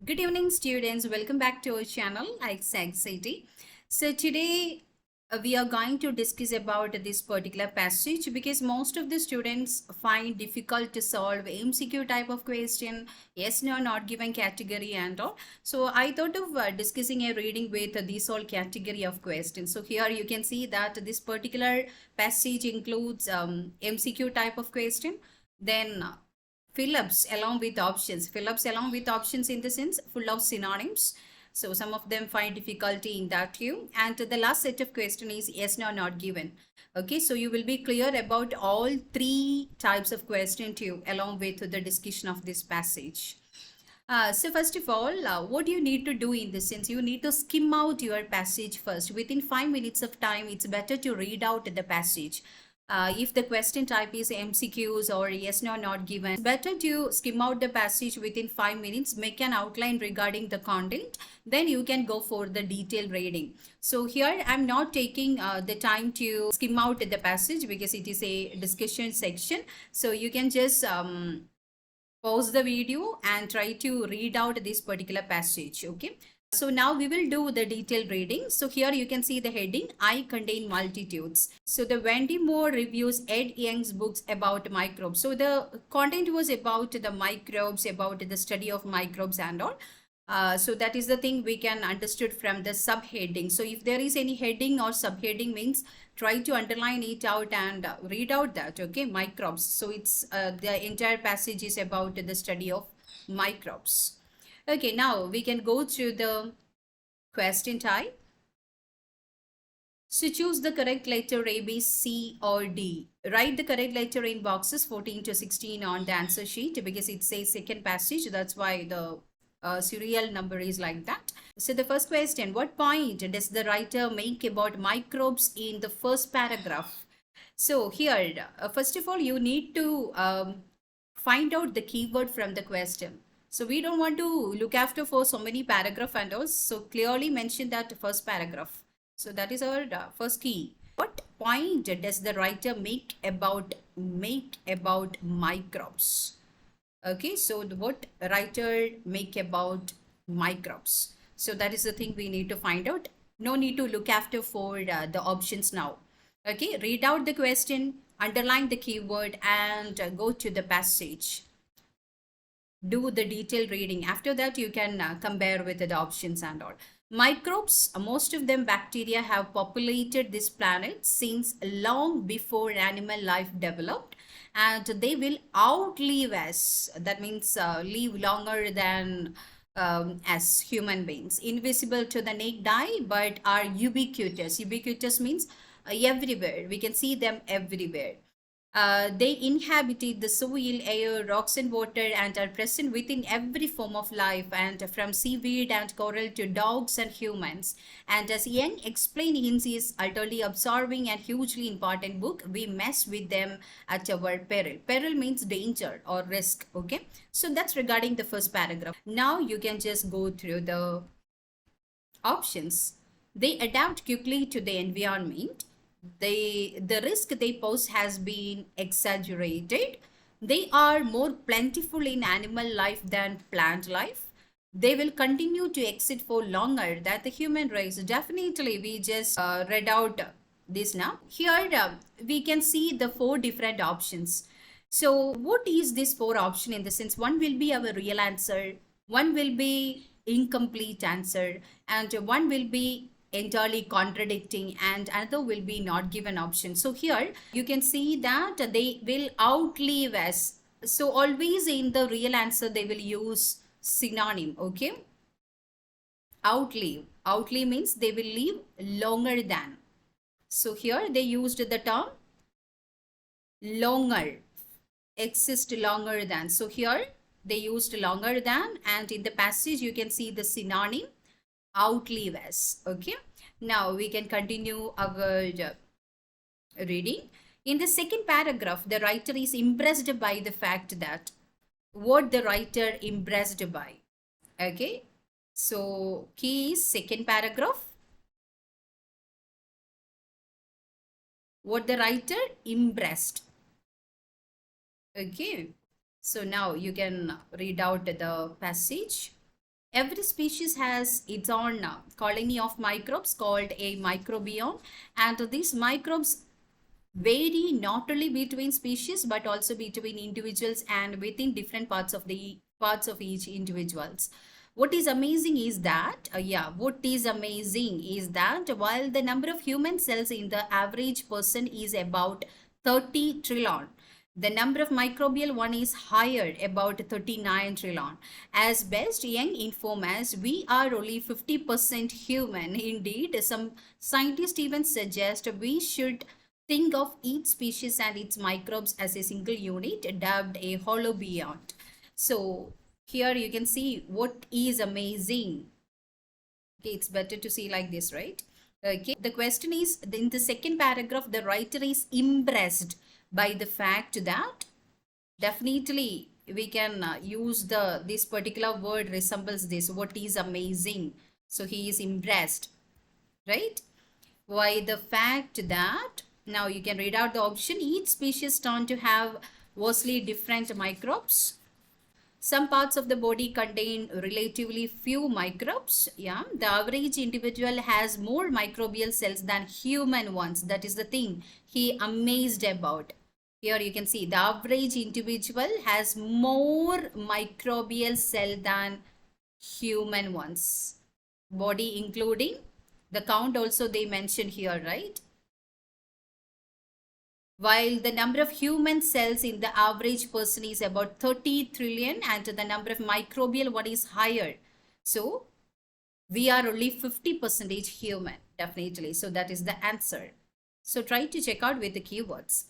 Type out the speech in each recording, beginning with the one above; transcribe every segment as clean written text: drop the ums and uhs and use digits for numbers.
Good evening, students. Welcome back to our channel, Ach'z. So today we are going to discuss about this particular passage because most of the students find difficult to solve MCQ type of question, yes, no, not given category and all. So I thought of discussing a reading with this all category of questions. So here you can see that this particular passage includes MCQ type of question, then fill-ups along with options. Fill-ups along with options in the sense full of synonyms. So some of them find difficulty in that too. And the last set of question is yes, no, not given. Okay, so you will be clear about all three types of question too along with the discussion of this passage. So first of all, what you need to do in this sense, you need to skim out your passage first. Within 5 minutes of time, it's better to read out the passage. If the question type is MCQs or yes, no, not given, it's better to skim out the passage within 5 minutes, make an outline regarding the content, then you can go for the detailed reading. So here I'm not taking the time to skim out the passage because it is a discussion section. So you can just pause the video and try to read out this particular passage. Okay. So now we will do the detailed reading. So here you can see the heading, I contain multitudes. So the Wendy Moore reviews Ed Young's books about microbes. So the content was about the microbes, about the study of microbes and all. So that is the thing we can understood from the subheading. So if there is any heading or subheading means try to underline it out and read out that, okay, microbes. So it's the entire passage is about the study of microbes. Okay, now we can go to the question type. So choose the correct letter A, B, C or D. Write the correct letter in boxes 14 to 16 on the answer sheet because it says second passage. That's why the serial number is like that. So the first question, what point does the writer make about microbes in the first paragraph? So here, first of all, you need to find out the keyword from the question. So we don't want to look after for so many paragraph and all. So clearly mention that first paragraph. So that is our first key. What point does the writer make about microbes? Okay, so what writer make about microbes? So that is the thing we need to find out. No need to look after for the options now. Okay, read out the question, underline the keyword and go to the passage. Do the detailed reading. After that, you can compare with the options and all. Microbes, most of them bacteria, have populated this planet since long before animal life developed, and they will outlive us. That means live longer than as human beings. Invisible to the naked eye, but are ubiquitous. Ubiquitous means everywhere. We can see them everywhere. They inhabited the soil, air, rocks and water and are present within every form of life, and from seaweed and coral to dogs and humans. And as Young explained in his utterly absorbing and hugely important book, we mess with them at our peril. Peril means danger or risk. Okay, so that's regarding the first paragraph. Now you can just go through the options. They adapt quickly to the environment. The risk they pose has been exaggerated. They are more plentiful in animal life than plant life. They will continue to exist for longer than the human race. Definitely, we just read out this now. Here we can see the 4 different options. So what is this 4 option in the sense? One will be our real answer, one will be incomplete answer, and one will be entirely contradicting, and another will be not given option. So here you can see that they will outlive us. So always in the real answer they will use synonym. Okay, outlive means they will live longer than. So here they used the term longer, exist longer than. So here they used longer than, and in the passage you can see the synonym outlive us. Okay, now we can continue our reading. In the second paragraph, the writer is impressed by the fact that, what the writer impressed by. Okay, so key is second paragraph, what the writer impressed. Okay, so now you can read out the passage. Every species has its own colony of microbes called a microbiome, and these microbes vary not only between species but also between individuals and within different parts of each individuals. What is amazing is that while the number of human cells in the average person is about 30 trillion, the number of microbial one is higher, about 39 trillion. As best young inform us, we are only 50% human. Indeed, some scientists even suggest we should think of each species and its microbes as a single unit dubbed a holobiont. So here you can see what is amazing. Okay, it's better to see like this, right? Okay, the question is, in the second paragraph, the writer is impressed by the fact that definitely we can use this particular word resembles this. What is amazing? So he is impressed, right? Why the fact that now you can read out the option. Each species tend to have vastly different microbes. Some parts of the body contain relatively few microbes. Yeah, the average individual has more microbial cells than human ones. That is the thing he amazed about. Here you can see the average individual has more microbial cell than human ones. Body including the count also they mentioned here, right? While the number of human cells in the average person is about 30 trillion and the number of microbial one is higher. So we are only 50% human, definitely. So that is the answer. So try to check out with the keywords.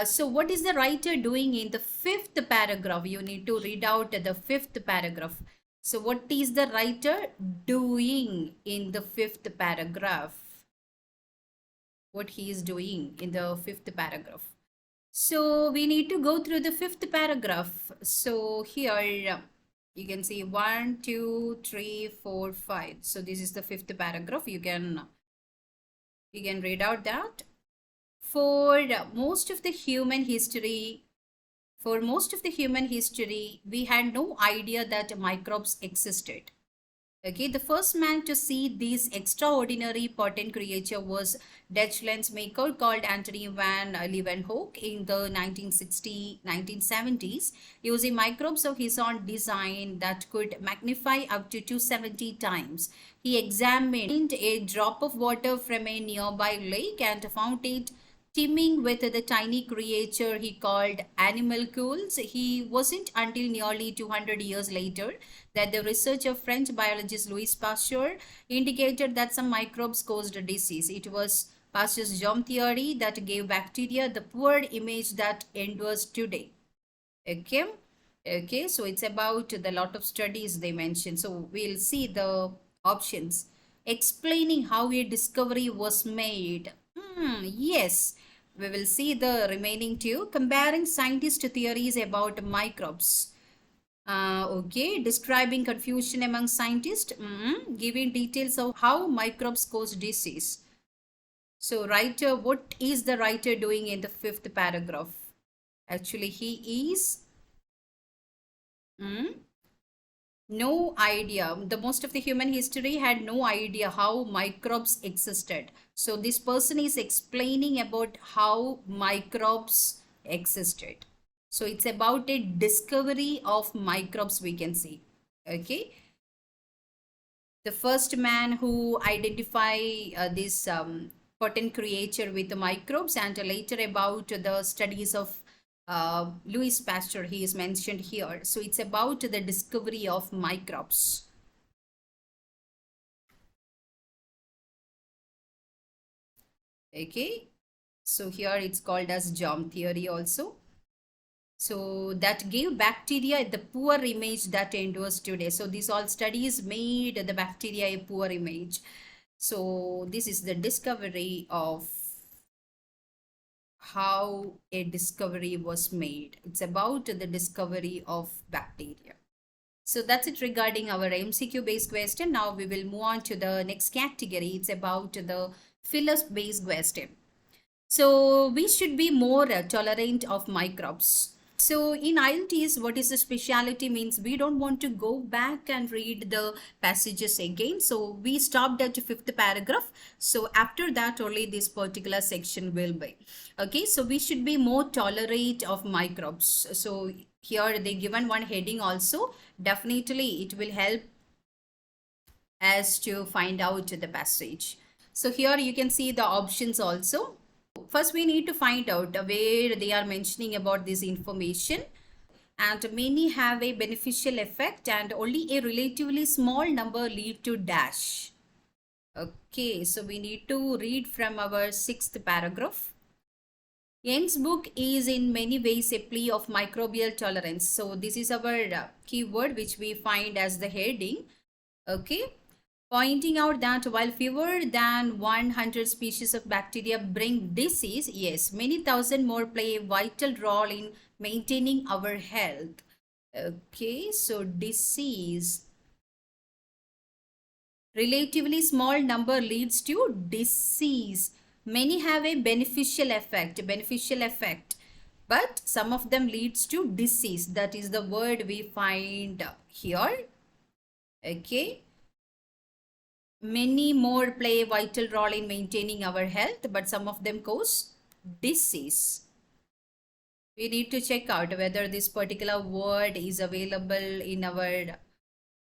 So what is the writer doing in the fifth paragraph? You need to read out the fifth paragraph. So what is the writer doing in the fifth paragraph? What he is doing in the fifth paragraph. So we need to go through the fifth paragraph. So here you can see 1, 2, 3, 4, 5. So this is the fifth paragraph. You can read out that. For most of the human history, we had no idea that microbes existed. Okay, the first man to see this extraordinary potent creature was Dutch lens maker called Anthony van Leeuwenhoek in the 1970s, using microbes of his own design that could magnify up to 270 times. He examined a drop of water from a nearby lake and found it teeming with the tiny creature he called animalcules. He wasn't until nearly 200 years later that the research of French biologist Louis Pasteur indicated that some microbes caused disease. It was Pasteur's germ theory that gave bacteria the poor image that endures today. Okay, so it's about the lot of studies they mentioned. So we'll see the options. Explaining how a discovery was made. Yes, we will see the remaining two. Comparing scientist theories about microbes. Okay, describing confusion among scientists. Giving details of how microbes cause disease. So writer, what is the writer doing in the fifth paragraph? Actually, he is no idea. The most of the human history had no idea how microbes existed. So this person is explaining about how microbes existed. So it's about a discovery of microbes, we can see. Okay. The first man who identified this potent creature with the microbes, and later about the studies of Louis Pasteur, he is mentioned here. So it's about the discovery of microbes. Okay, so here it's called as germ theory also. So that gave bacteria the poor image that endures today. So these all studies made the bacteria a poor image. So this is the discovery of how a discovery was made. It's about the discovery of bacteria. So that's it regarding our MCQ based question. Now we will move on to the next category. It's about the fillers based question. So we should be more tolerant of microbes. So in IELTS, what is the speciality means we don't want to go back and read the passages again. So we stopped at the fifth paragraph. So after that only this particular section will be. Okay, so we should be more tolerant of microbes. So here they given one heading also. Definitely it will help as to find out the passage. So here you can see the options also. First we need to find out where they are mentioning about this information, and many have a beneficial effect and only a relatively small number lead to dash. Okay, so we need to read from our sixth paragraph. Young's book is in many ways a plea of microbial tolerance. So this is our keyword which we find as the heading. Okay, pointing out that while fewer than 100 species of bacteria bring disease, yes, many thousand more play a vital role in maintaining our health. Okay, so disease. Relatively small number leads to disease. Many have a beneficial effect, but some of them leads to disease. That is the word we find here. Okay. Many more play a vital role in maintaining our health, but some of them cause disease. We need to check out whether this particular word is available in our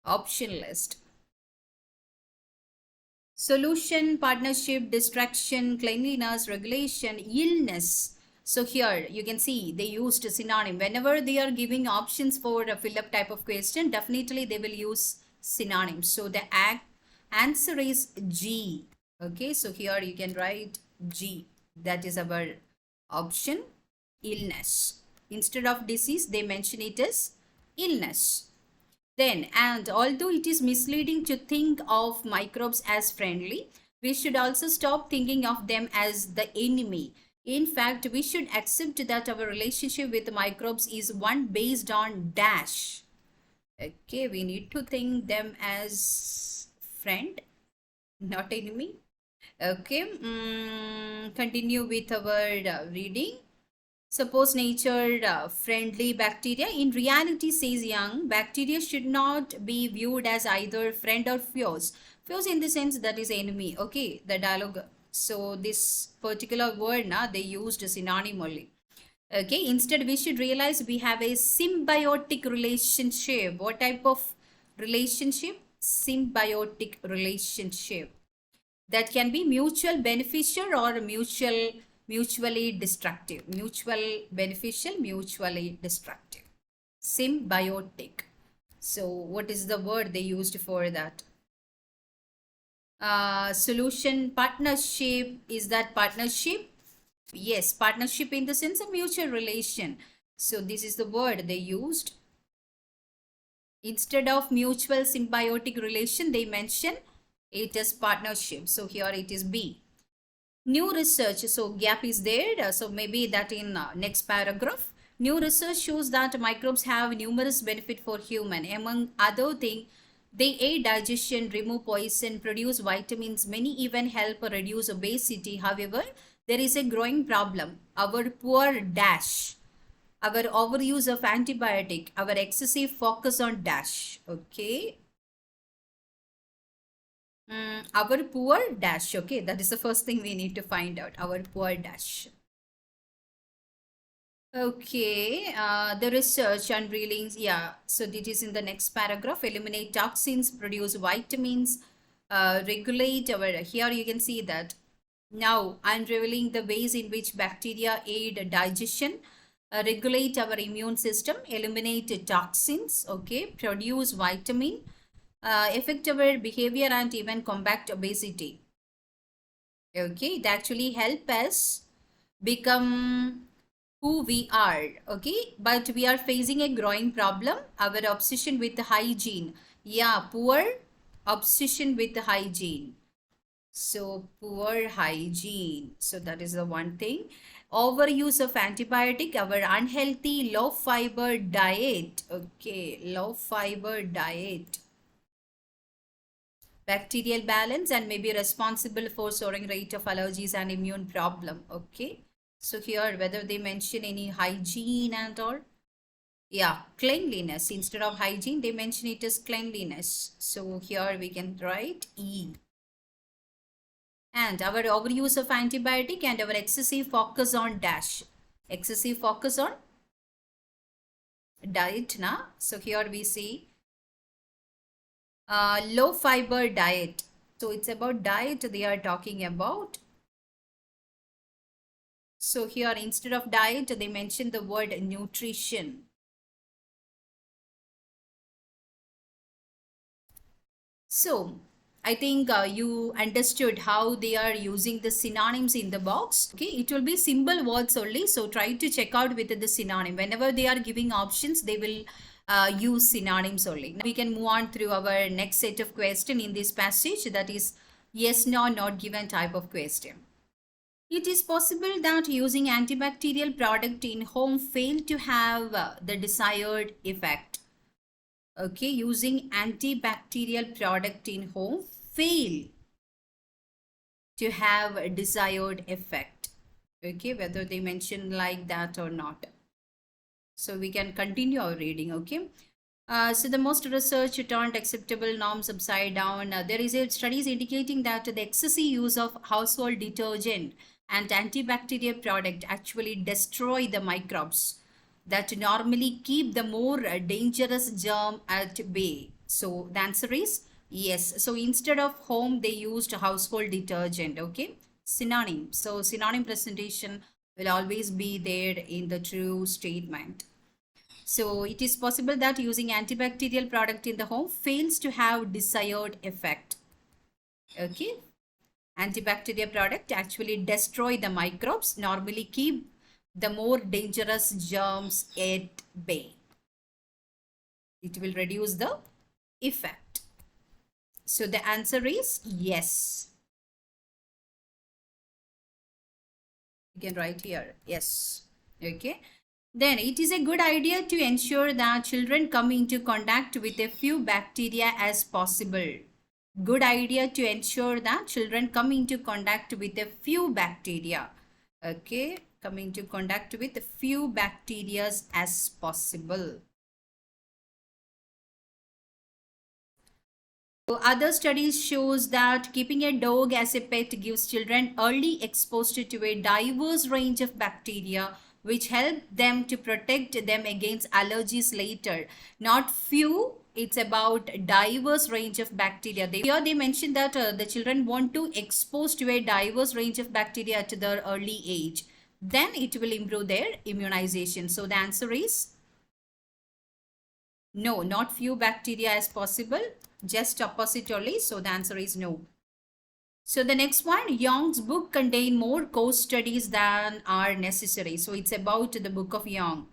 option list. Solution, partnership, distraction, cleanliness, regulation, illness. So here you can see they used a synonym. Whenever they are giving options for a fill-up type of question, definitely they will use synonyms. So the answer is G. Okay, so here you can write G. That is our option, illness. Instead of disease, they mention it as illness. Then, and although it is misleading to think of microbes as friendly, we should also stop thinking of them as the enemy. In fact, we should accept that our relationship with microbes is one based on dash. Okay, we need to think them as friend, not enemy. Okay, continue with our reading. Suppose nature friendly bacteria. In reality, says Young, bacteria should not be viewed as either friend or foes. Foes in the sense that is enemy. Okay, the dialogue. So this particular word, they used a synonym only. Okay, instead we should realize we have a symbiotic relationship. What type of relationship? Symbiotic relationship. That can be mutual beneficial or mutually destructive. Mutual beneficial, mutually destructive. Symbiotic. So what is the word they used for that? Solution, partnership. Is that partnership? Yes, partnership in the sense of mutual relation. So this is the word they used. Instead of mutual symbiotic relation, they mention it as partnership. So here it is B. New research, so gap is there. So maybe that in next paragraph. New research shows that microbes have numerous benefit for human. Among other things, they aid digestion, remove poison, produce vitamins. Many even help reduce obesity. However, there is a growing problem. Our poor dash, our overuse of antibiotic, our excessive focus on dash. Okay. Our poor dash. Okay, that is the first thing we need to find out. Our poor dash. Okay, the research unveiling, yeah, so this is in the next paragraph. Eliminate toxins, produce vitamins, regulate our, here you can see that. Now, unraveling the ways in which bacteria aid digestion, regulate our immune system, eliminate toxins, okay, produce vitamin, affect our behavior and even combat obesity. Okay, it actually help us become who we are. Okay, but we are facing a growing problem, our obsession with hygiene. Yeah, poor obsession with hygiene. So poor hygiene. So that is the one thing. Overuse of antibiotic, our unhealthy low fiber diet. Okay, low fiber diet. Bacterial balance and may be responsible for soaring rate of allergies and immune problem. Okay, so here whether they mention any hygiene and all. Yeah, cleanliness. Instead of hygiene, they mention it as cleanliness. So here we can write E. And our overuse of antibiotic and our excessive focus on dash. Excessive focus on diet, na? So here we see low fiber diet. So it's about diet they are talking about. So here instead of diet, they mention the word nutrition. So I think you understood how they are using the synonyms in the box. Okay, it will be symbol words only. So try to check out with the synonym. Whenever they are giving options, they will use synonyms only. Now we can move on through our next set of question in this passage, that is yes, no, not given type of question. It is possible that using antibacterial product in home fail to have the desired effect. Okay, using antibacterial product in home fail to have a desired effect. Okay, whether they mention like that or not. So we can continue our reading. Okay. So the most research turned acceptable norms upside down. There is a studies indicating that the excessive use of household detergent and antibacterial product actually destroy the microbes that normally keep the more dangerous germ at bay. So the answer is yes. So instead of home, they used household detergent. Okay, synonym. So synonym presentation will always be there in the true statement. So it is possible that using antibacterial product in the home fails to have desired effect. Okay. Antibacterial product actually destroy the microbes, normally keep the more dangerous germs at bay. It will reduce the effect. So the answer is yes. You can write here, yes. Okay. Then it is a good idea to ensure that children come into contact with a few bacteria as possible. Good idea to ensure that children come into contact with a few bacteria. Okay, come into contact with a few bacteria as possible. So other studies shows that keeping a dog as a pet gives children early exposure to a diverse range of bacteria which help them to protect them against allergies later. Not few, it's about diverse range of bacteria. Here they mentioned that the children want to expose to a diverse range of bacteria at their early age. Then it will improve their immunization. So the answer is no, not few bacteria as possible, just opposite only. So the answer is no. So the next one, Young's book contain more course studies than are necessary. So it's about the book of Young.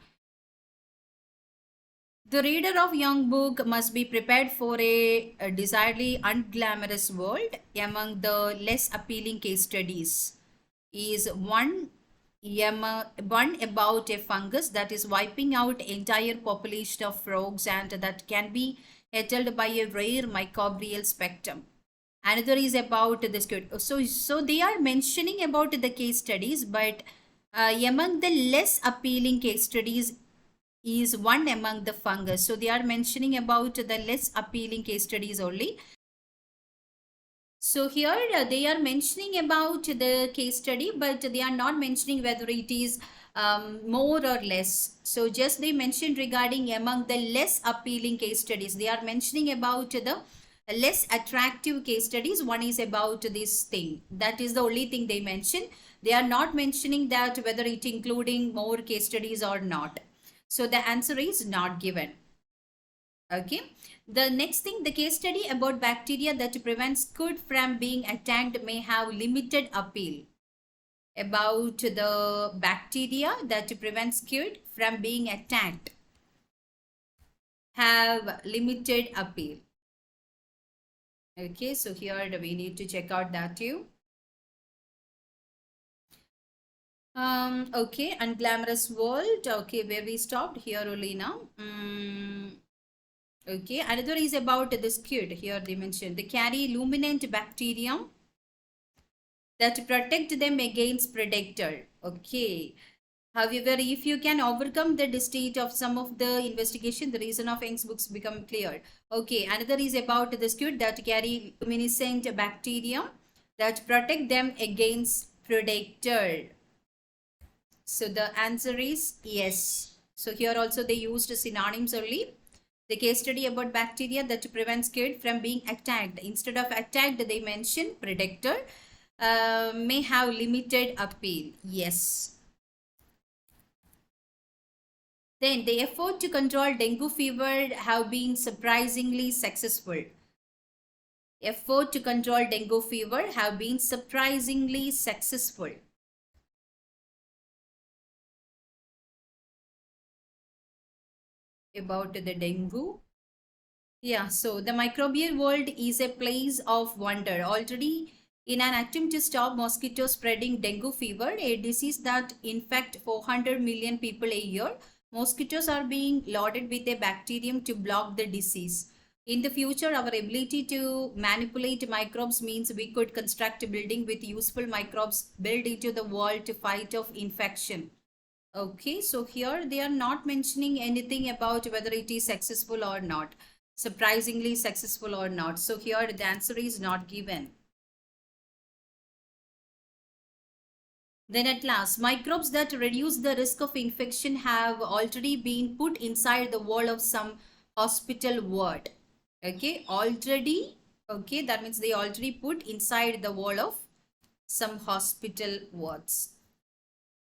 The reader of Young book must be prepared for a desiredly unglamorous world. Among the less appealing case studies is one about a fungus that is wiping out entire population of frogs and that can be handled by a rare microbial spectrum. Another is about the squid. So they are mentioning about the case studies, but among the less appealing case studies is one among the fungus. So they are mentioning about the less appealing case studies only. So here they are mentioning about the case study, but they are not mentioning whether it is more or less. So just they mentioned regarding among the less appealing case studies. They are mentioning about the less attractive case studies. One is about this thing. That is the only thing they mention. They are not mentioning that whether it including more case studies or not. So the answer is not given. Okay. The next thing, the case study about bacteria that prevents squid from being attacked may have limited appeal. About the bacteria that prevents squid from being attacked have limited appeal. Okay, so here we need to check out that too. Okay, unglamorous world. Okay, where we stopped here only now. Okay, another is about the squid. Here they mentioned they carry luminant bacterium that protect them against predator. Okay, However, if you can overcome the state of some of the investigation, the reason of Young's books become clear. Okay, another is about the squid that carry luminescent bacteria that protect them against predator. So the answer is yes. So here also they used synonyms only. The case study about bacteria that prevents kid from being attacked. Instead of attacked, they mention predator may have limited appeal. Yes. Then the effort to control dengue fever have been surprisingly successful. Effort to control dengue fever have been surprisingly successful. About the dengue. Yeah, so the microbial world is a place of wonder. Already, in an attempt to stop mosquitoes spreading dengue fever, a disease that infects 400 million people a year, mosquitoes are being loaded with a bacterium to block the disease. In the future, our ability to manipulate microbes means we could construct a building with useful microbes built into the wall to fight off infection. Okay, so here they are not mentioning anything about whether it is successful or not, surprisingly successful or not. So here the answer is not given. Then at last, microbes that reduce the risk of infection have already been put inside the wall of some hospital ward. Okay, already, okay, that means they already put inside the wall of some hospital wards.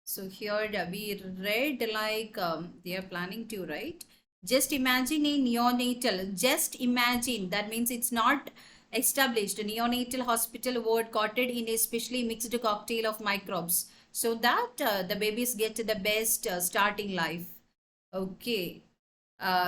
So here we read like they are planning to, right? Just imagine a neonatal. Just imagine. That means it's not established. A neonatal hospital ward coated in a specially mixed cocktail of microbes so that the babies get the best starting life. Okay.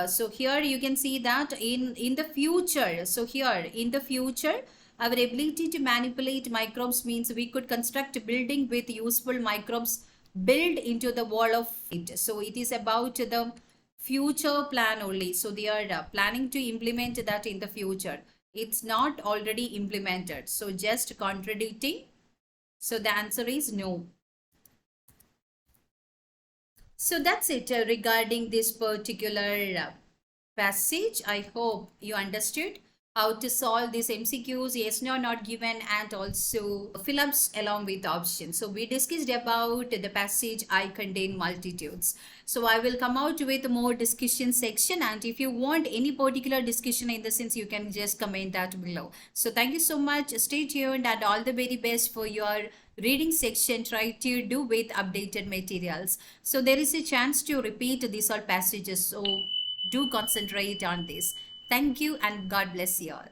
So here you can see that in the future. So here in the future, our ability to manipulate microbes means we could construct a building with useful microbes built into the wall of it. So it is about the future plan only. So they are planning to implement that in the future. It's not already implemented. So just contradicting. So the answer is no. So that's it regarding this particular passage. I hope you understood how to solve these MCQs, yes, no, not given, and also fill-ups along with options. So we discussed about the passage I contain multitudes. So I will come out with more discussion section, and if you want any particular discussion in the sense, you can just comment that below. So thank you so much. Stay tuned and all the very best for your reading section. Try to do with updated materials. So there is a chance to repeat these all passages. So do concentrate on this. Thank you and God bless you all.